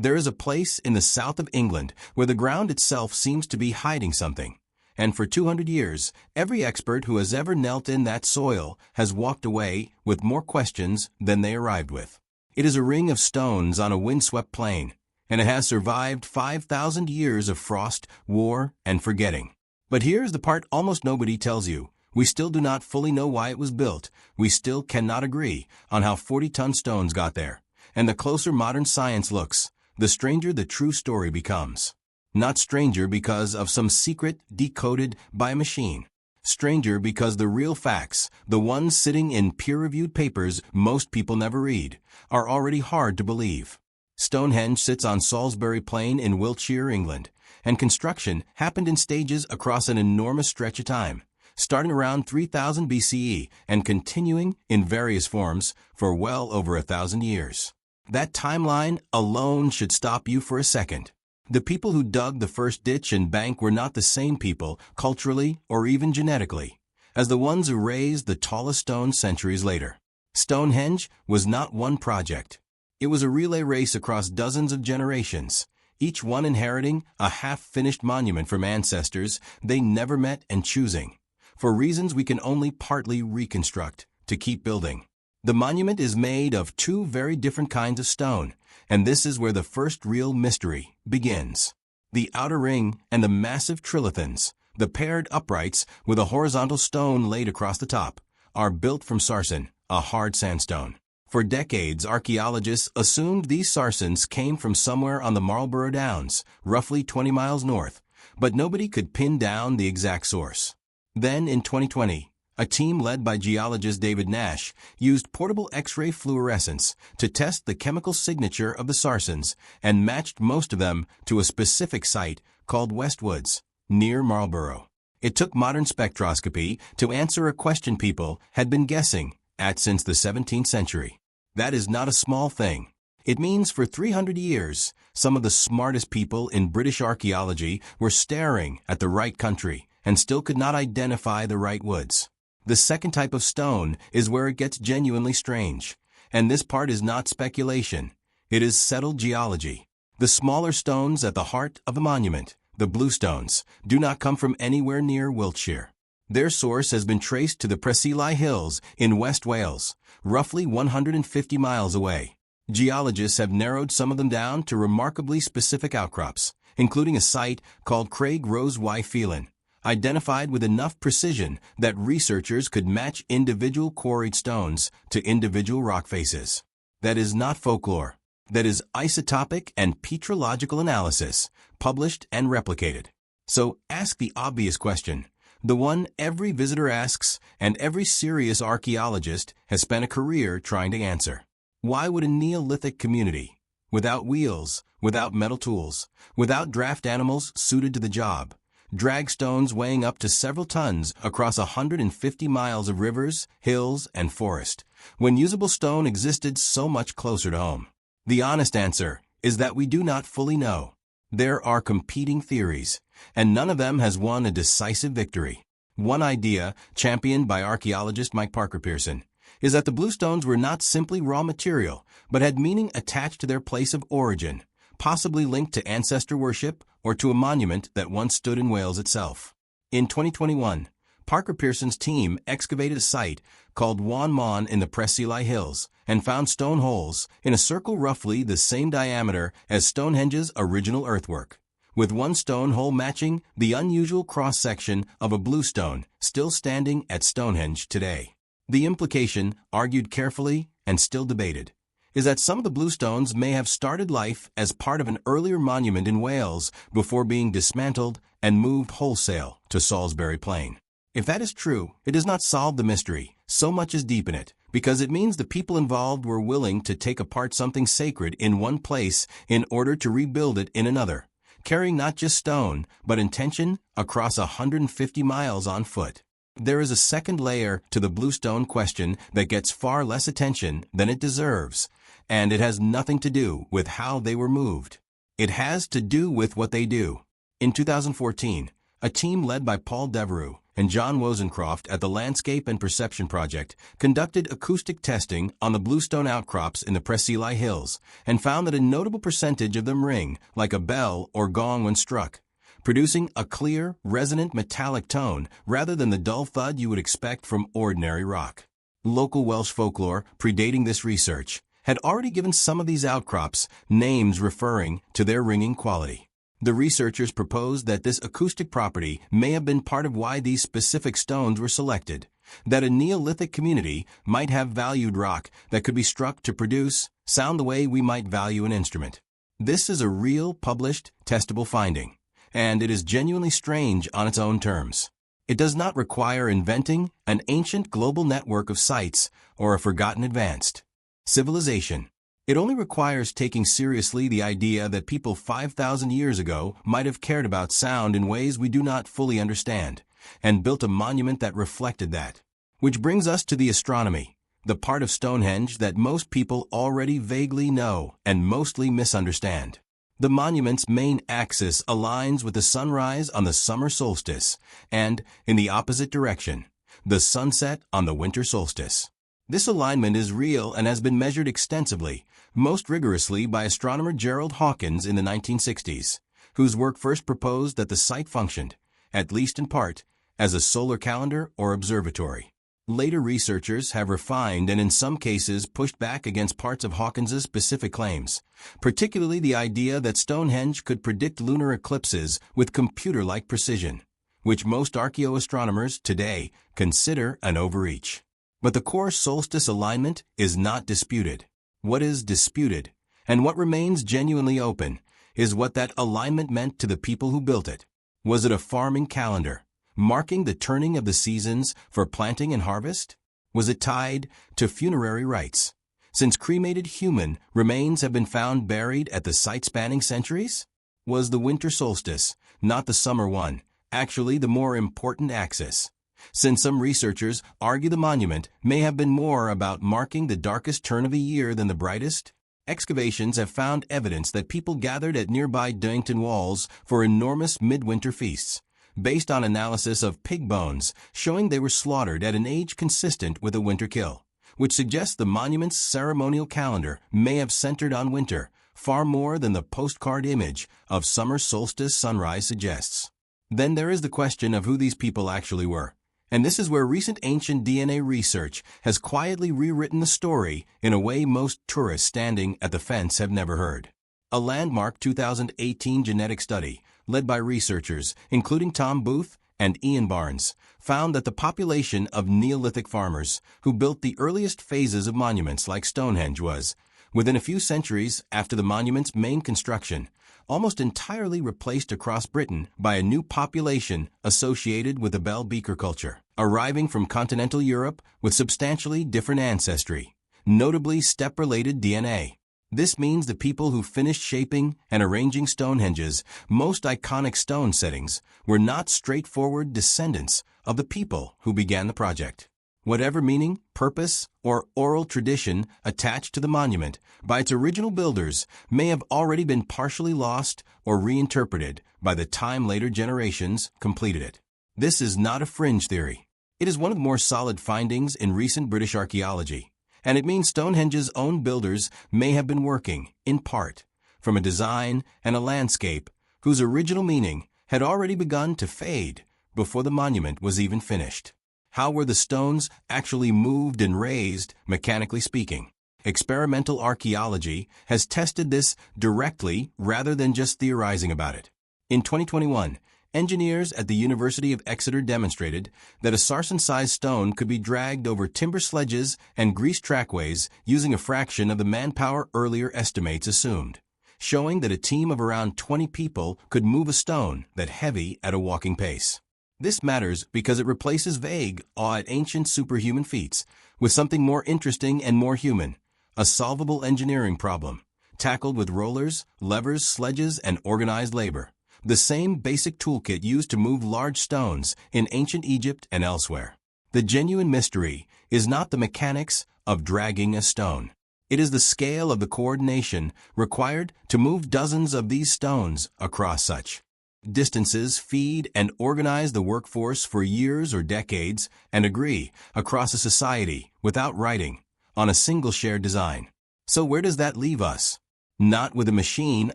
There is a place in the south of England where the ground itself seems to be hiding something. And for 200 years, every expert who has ever knelt in that soil has walked away with more questions than they arrived with. It is a ring of stones on a windswept plain, and it has survived 5,000 years of frost, war, and forgetting. But here's the part almost nobody tells you. We still do not fully know why it was built. We still cannot agree on how 40-ton stones got there. And the closer modern science looks, the stranger the true story becomes. Not stranger because of some secret decoded by a machine. Stranger because the real facts, the ones sitting in peer-reviewed papers most people never read, are already hard to believe. Stonehenge sits on Salisbury Plain in Wiltshire, England, and construction happened in stages across an enormous stretch of time, starting around 3000 BCE and continuing in various forms for well over 1,000 years. That timeline alone should stop you for a second. The people who dug the first ditch and bank were not the same people, culturally or even genetically, as the ones who raised the tallest stone centuries later. Stonehenge was not one project. It was a relay race across dozens of generations, each one inheriting a half-finished monument from ancestors they never met and choosing, for reasons we can only partly reconstruct, to keep building. The monument is made of two very different kinds of stone, and this is where the first real mystery begins. The outer ring and the massive trilithons, the paired uprights with a horizontal stone laid across the top, are built from sarsen, a hard sandstone. For decades, archaeologists assumed these sarsens came from somewhere on the Marlborough Downs, roughly 20 miles north, but nobody could pin down the exact source. Then, in 2020, a team led by geologist David Nash used portable X-ray fluorescence to test the chemical signature of the sarsens and matched most of them to a specific site called Westwoods, near Marlborough. It took modern spectroscopy to answer a question people had been guessing at since the 17th century. That is not a small thing. It means for 300 years, some of the smartest people in British archaeology were staring at the right country and still could not identify the right woods. The second type of stone is where it gets genuinely strange, and this part is not speculation. It is settled geology. The smaller stones at the heart of the monument, the bluestones, do not come from anywhere near Wiltshire. Their source has been traced to the Preseli Hills in West Wales, roughly 150 miles away. Geologists have narrowed some of them down to remarkably specific outcrops, including a site called Craig Rose Y Phelan, identified with enough precision that researchers could match individual quarried stones to individual rock faces. That is not folklore. That is isotopic and petrological analysis, published and replicated. So ask the obvious question, the one every visitor asks and every serious archaeologist has spent a career trying to answer. Why would a Neolithic community, without wheels, without metal tools, without draft animals suited to the job, drag stones weighing up to several tons across 150 miles of rivers, hills, and forest, when usable stone existed so much closer to home? The honest answer is that we do not fully know. There are competing theories, and none of them has won a decisive victory. One idea, championed by archaeologist Mike Parker Pearson, is that the bluestones were not simply raw material, but had meaning attached to their place of origin, possibly linked to ancestor worship or to a monument that once stood in Wales itself. In 2021, Parker Pearson's team excavated a site called Wan Mon in the Preseli Hills and found stone holes in a circle roughly the same diameter as Stonehenge's original earthwork, with one stone hole matching the unusual cross-section of a bluestone still standing at Stonehenge today. The implication, argued carefully and still debated, is that some of the bluestones may have started life as part of an earlier monument in Wales before being dismantled and moved wholesale to Salisbury Plain. If that is true, it does not solve the mystery, so much as deepen it, because it means the people involved were willing to take apart something sacred in one place in order to rebuild it in another, carrying not just stone, but intention across 150 miles on foot. There is a second layer to the bluestone question that gets far less attention than it deserves, and it has nothing to do with how they were moved. It has to do with what they do. In 2014, a team led by Paul Devereux and John Wozencroft at the Landscape and Perception Project conducted acoustic testing on the bluestone outcrops in the Preseli Hills and found that a notable percentage of them ring like a bell or gong when struck, producing a clear, resonant metallic tone rather than the dull thud you would expect from ordinary rock. Local Welsh folklore, predating this research, had already given some of these outcrops names referring to their ringing quality. The researchers proposed that this acoustic property may have been part of why these specific stones were selected, that a Neolithic community might have valued rock that could be struck to produce sound the way we might value an instrument. This is a real, published, testable finding, and it is genuinely strange on its own terms. It does not require inventing an ancient global network of sites or a forgotten advanced civilization. It only requires taking seriously the idea that people 5,000 years ago might have cared about sound in ways we do not fully understand, and built a monument that reflected that. Which brings us to the astronomy, the part of Stonehenge that most people already vaguely know and mostly misunderstand. The monument's main axis aligns with the sunrise on the summer solstice, and, in the opposite direction, the sunset on the winter solstice. This alignment is real and has been measured extensively, most rigorously by astronomer Gerald Hawkins in the 1960s, whose work first proposed that the site functioned, at least in part, as a solar calendar or observatory. Later researchers have refined and in some cases pushed back against parts of Hawkins's specific claims, particularly the idea that Stonehenge could predict lunar eclipses with computer-like precision, which most archaeoastronomers today consider an overreach. But the core solstice alignment is not disputed. What is disputed, and what remains genuinely open, is what that alignment meant to the people who built it. Was it a farming calendar, marking the turning of the seasons for planting and harvest? Was it tied to funerary rites, since cremated human remains have been found buried at the site spanning centuries? Was the winter solstice, not the summer one, actually the more important axis? Since some researchers argue the monument may have been more about marking the darkest turn of the year than the brightest, excavations have found evidence that people gathered at nearby Dynington Walls for enormous midwinter feasts, based on analysis of pig bones showing they were slaughtered at an age consistent with a winter kill, which suggests the monument's ceremonial calendar may have centered on winter far more than the postcard image of summer solstice sunrise suggests. Then there is the question of who these people actually were. And this is where recent ancient DNA research has quietly rewritten the story in a way most tourists standing at the fence have never heard. A landmark 2018 genetic study, led by researchers including Tom Booth and Ian Barnes, found that the population of Neolithic farmers who built the earliest phases of monuments like Stonehenge was, within a few centuries after the monument's main construction, almost entirely replaced across Britain by a new population associated with the bell beaker culture, arriving from continental Europe with substantially different ancestry, notably step-related DNA. This means the people who finished shaping and arranging Stonehenge's most iconic stone settings were not straightforward descendants of the people who began the project. Whatever meaning, purpose, or oral tradition attached to the monument by its original builders may have already been partially lost or reinterpreted by the time later generations completed it. This is not a fringe theory. It is one of the more solid findings in recent British archaeology, and it means Stonehenge's own builders may have been working, in part, from a design and a landscape whose original meaning had already begun to fade before the monument was even finished. How were the stones actually moved and raised, mechanically speaking? Experimental archaeology has tested this directly rather than just theorizing about it. In 2021, engineers at the University of Exeter demonstrated that a sarsen-sized stone could be dragged over timber sledges and greased trackways using a fraction of the manpower earlier estimates assumed, showing that a team of around 20 people could move a stone that heavy at a walking pace. This matters because it replaces vague, awe at ancient superhuman feats with something more interesting and more human, a solvable engineering problem, tackled with rollers, levers, sledges, and organized labor. The same basic toolkit used to move large stones in ancient Egypt and elsewhere. The genuine mystery is not the mechanics of dragging a stone. It is the scale of the coordination required to move dozens of these stones across such distances, feed, and organize the workforce for years or decades, and agree across a society without writing on a single shared design. So where does that leave us? Not with a machine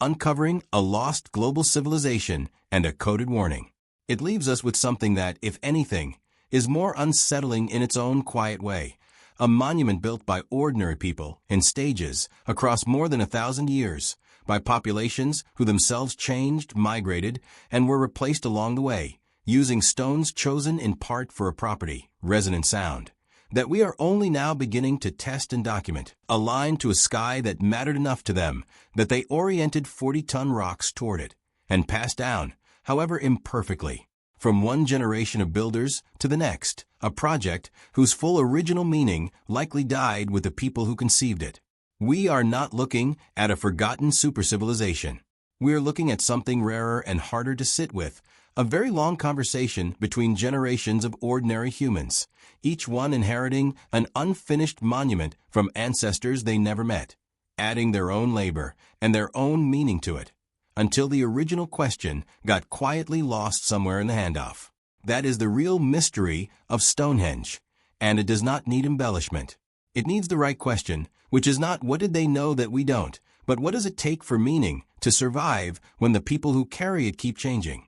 uncovering a lost global civilization and a coded warning. It leaves us with something that, if anything, is more unsettling in its own quiet way. A monument built by ordinary people in stages across more than 1,000 years, by populations who themselves changed, migrated, and were replaced along the way, using stones chosen in part for a property, resonant sound, that we are only now beginning to test and document, aligned to a sky that mattered enough to them that they oriented 40-ton rocks toward it, and passed down, however imperfectly, from one generation of builders to the next, a project whose full original meaning likely died with the people who conceived it. We are not looking at a forgotten super-civilization. We are looking at something rarer and harder to sit with, a very long conversation between generations of ordinary humans, each one inheriting an unfinished monument from ancestors they never met, adding their own labor and their own meaning to it, until the original question got quietly lost somewhere in the handoff. That is the real mystery of Stonehenge, and it does not need embellishment. It needs the right question, which is not what did they know that we don't, but what does it take for meaning to survive when the people who carry it keep changing?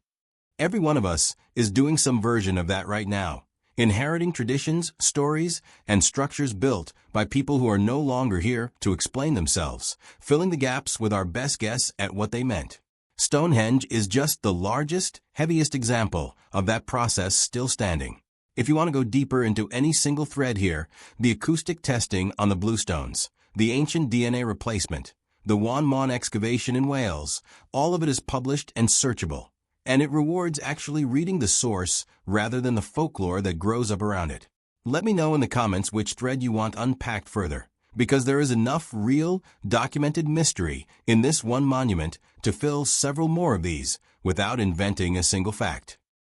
Every one of us is doing some version of that right now, inheriting traditions, stories, and structures built by people who are no longer here to explain themselves, filling the gaps with our best guess at what they meant. Stonehenge is just the largest, heaviest example of that process still standing. If you want to go deeper into any single thread here, the acoustic testing on the bluestones, the ancient DNA replacement, the Wan Mon excavation in Wales, all of it is published and searchable, and it rewards actually reading the source rather than the folklore that grows up around it. Let me know in the comments which thread you want unpacked further, because there is enough real, documented mystery in this one monument to fill several more of these without inventing a single fact.